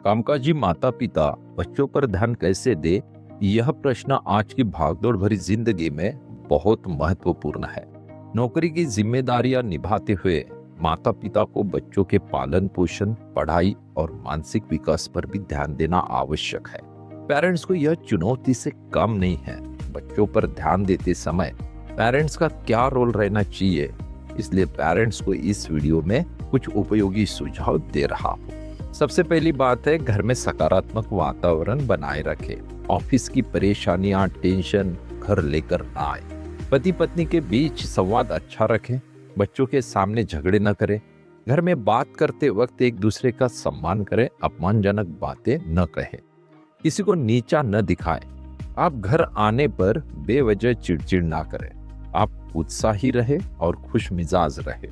कामकाजी माता पिता बच्चों पर ध्यान कैसे दे, यह प्रश्न आज की भागदौड़ भरी जिंदगी में बहुत महत्वपूर्ण है। नौकरी की जिम्मेदारियां निभाते हुए माता पिता को बच्चों के पालन पोषण, पढ़ाई और मानसिक विकास पर भी ध्यान देना आवश्यक है। पेरेंट्स को यह चुनौती से कम नहीं है। बच्चों पर ध्यान देते समय पेरेंट्स का क्या रोल रहना चाहिए, इसलिए पेरेंट्स को इस वीडियो में कुछ उपयोगी सुझाव दे रहा हूँ। सबसे पहली बात है, घर में सकारात्मक वातावरण बनाए रखें। ऑफिस की परेशानियां, टेंशन घर लेकर ना आए। पति पत्नी के बीच संवाद अच्छा रखें। बच्चों के सामने झगड़े न करें। घर में बात करते वक्त एक दूसरे का सम्मान करें। अपमानजनक बातें न कहें। किसी को नीचा न दिखाएं। आप घर आने पर बेवजह चिड़चिड़ ना करें। आप उत्साही रहे और खुश मिजाज रहे।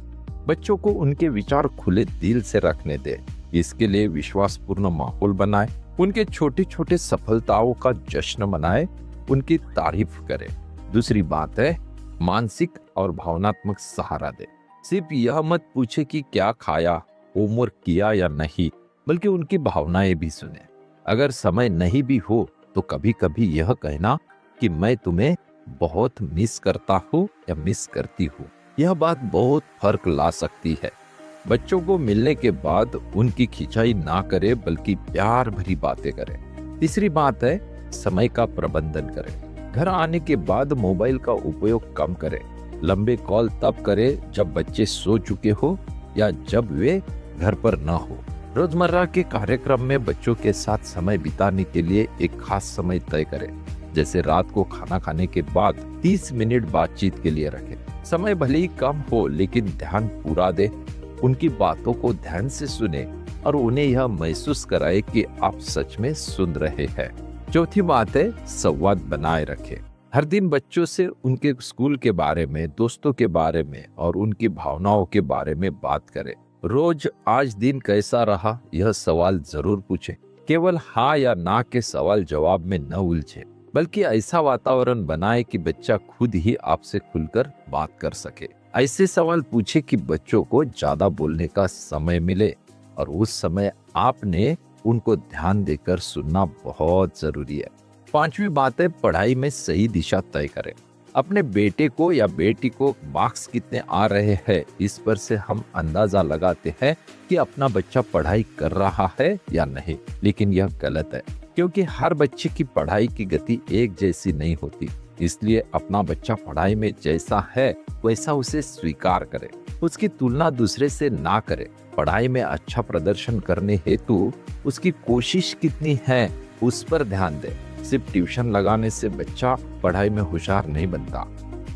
बच्चों को उनके विचार खुले दिल से रखने दें। इसके लिए विश्वासपूर्ण माहौल बनाएं। उनके छोटे छोटे सफलताओं का जश्न मनाएं। उनकी तारीफ करें। दूसरी बात है, मानसिक और भावनात्मक सहारा दें। सिर्फ यह मत पूछे कि क्या खाया, होमवर्क किया या नहीं, बल्कि उनकी भावनाएं भी सुने। अगर समय नहीं भी हो तो कभी कभी यह कहना कि मैं तुम्हें बहुत मिस करता हूँ या मिस करती हूँ, यह बात बहुत फर्क ला सकती है। बच्चों को मिलने के बाद उनकी खिंचाई ना करें, बल्कि प्यार भरी बातें करें। तीसरी बात है, समय का प्रबंधन करें। घर आने के बाद मोबाइल का उपयोग कम करें। लंबे कॉल तब करें जब बच्चे सो चुके हो या जब वे घर पर न हो। रोजमर्रा के कार्यक्रम में बच्चों के साथ समय बिताने के लिए एक खास समय तय करें। जैसे रात को खाना खाने के बाद 30 मिनट बातचीत के लिए रखें। समय भले ही कम हो, लेकिन ध्यान पूरा दे। उनकी बातों को ध्यान से सुने और उन्हें यह महसूस कराए कि आप सच में सुन रहे हैं। चौथी बात है, संवाद बनाए रखें। हर दिन बच्चों से उनके स्कूल के बारे में, दोस्तों के बारे में और उनकी भावनाओं के बारे में बात करें। रोज आज दिन कैसा रहा, यह सवाल जरूर पूछें। केवल हाँ या ना के सवाल जवाब में न उलझे, बल्कि ऐसा वातावरण बनाए कि बच्चा खुद ही आपसे खुलकर बात कर सके। ऐसे सवाल पूछे कि बच्चों को ज्यादा बोलने का समय मिले और उस समय आपने उनको ध्यान देकर सुनना बहुत जरूरी है। पांचवी बात है, पढ़ाई में सही दिशा तय करें। अपने बेटे को या बेटी को मार्क्स कितने आ रहे हैं, इस पर से हम अंदाजा लगाते हैं कि अपना बच्चा पढ़ाई कर रहा है या नहीं। लेकिन यह गलत है, क्योंकि हर बच्चे की पढ़ाई की गति एक जैसी नहीं होती। इसलिए अपना बच्चा पढ़ाई में जैसा है वैसा उसे स्वीकार करें। उसकी तुलना दूसरे से ना करें। पढ़ाई में अच्छा प्रदर्शन करने हेतु उसकी कोशिश कितनी है, उस पर ध्यान दें। सिर्फ ट्यूशन लगाने से बच्चा पढ़ाई में होशियार नहीं बनता।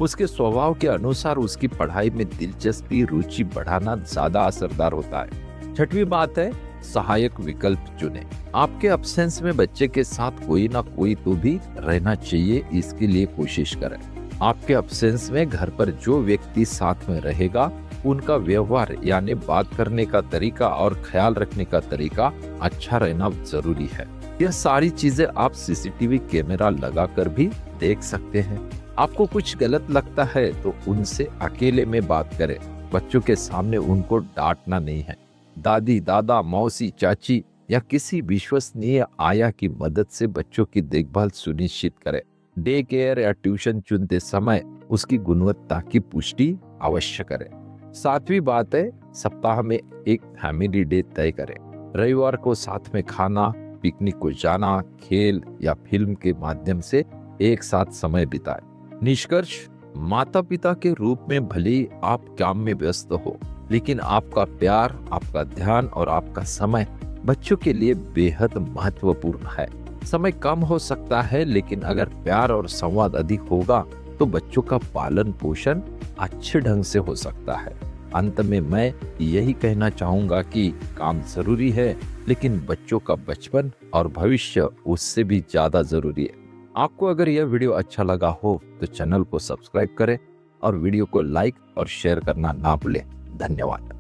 उसके स्वभाव के अनुसार उसकी पढ़ाई में दिलचस्पी, रुचि बढ़ाना ज्यादा असरदार होता है। छठवीं बात है, सहायक विकल्प चुनें। आपके अब्सेंस में बच्चे के साथ कोई ना कोई तो भी रहना चाहिए, इसके लिए कोशिश करें। आपके अब्सेंस में घर पर जो व्यक्ति साथ में रहेगा, उनका व्यवहार यानी बात करने का तरीका और ख्याल रखने का तरीका अच्छा रहना जरूरी है। यह सारी चीजें आप सीसीटीवी कैमरा लगाकर भी देख सकते हैं। आपको कुछ गलत लगता है तो उनसे अकेले में बात करें। बच्चों के सामने उनको डांटना नहीं है। दादी, दादा, मौसी, चाची या किसी विश्वसनीय आया की मदद से बच्चों की देखभाल सुनिश्चित करें। डे केयर या ट्यूशन चुनते समय उसकी गुणवत्ता की पुष्टि अवश्य करें। सातवीं बात है, सप्ताह में एक फैमिली डे तय करें। रविवार को साथ में खाना, पिकनिक को जाना, खेल या फिल्म के माध्यम से एक साथ समय बिताएं। निष्कर्ष, माता पिता के रूप में भले ही आप काम में व्यस्त हो, लेकिन आपका प्यार, आपका ध्यान और आपका समय बच्चों के लिए बेहद महत्वपूर्ण है। समय कम हो सकता है, लेकिन अगर प्यार और संवाद अधिक होगा तो बच्चों का पालन पोषण अच्छे ढंग से हो सकता है। अंत में मैं यही कहना चाहूंगा कि काम जरूरी है, लेकिन बच्चों का बचपन और भविष्य उससे भी ज्यादा जरूरी है। आपको अगर यह वीडियो अच्छा लगा हो तो चैनल को सब्सक्राइब करें और वीडियो को लाइक और शेयर करना ना भूलें। धन्यवाद।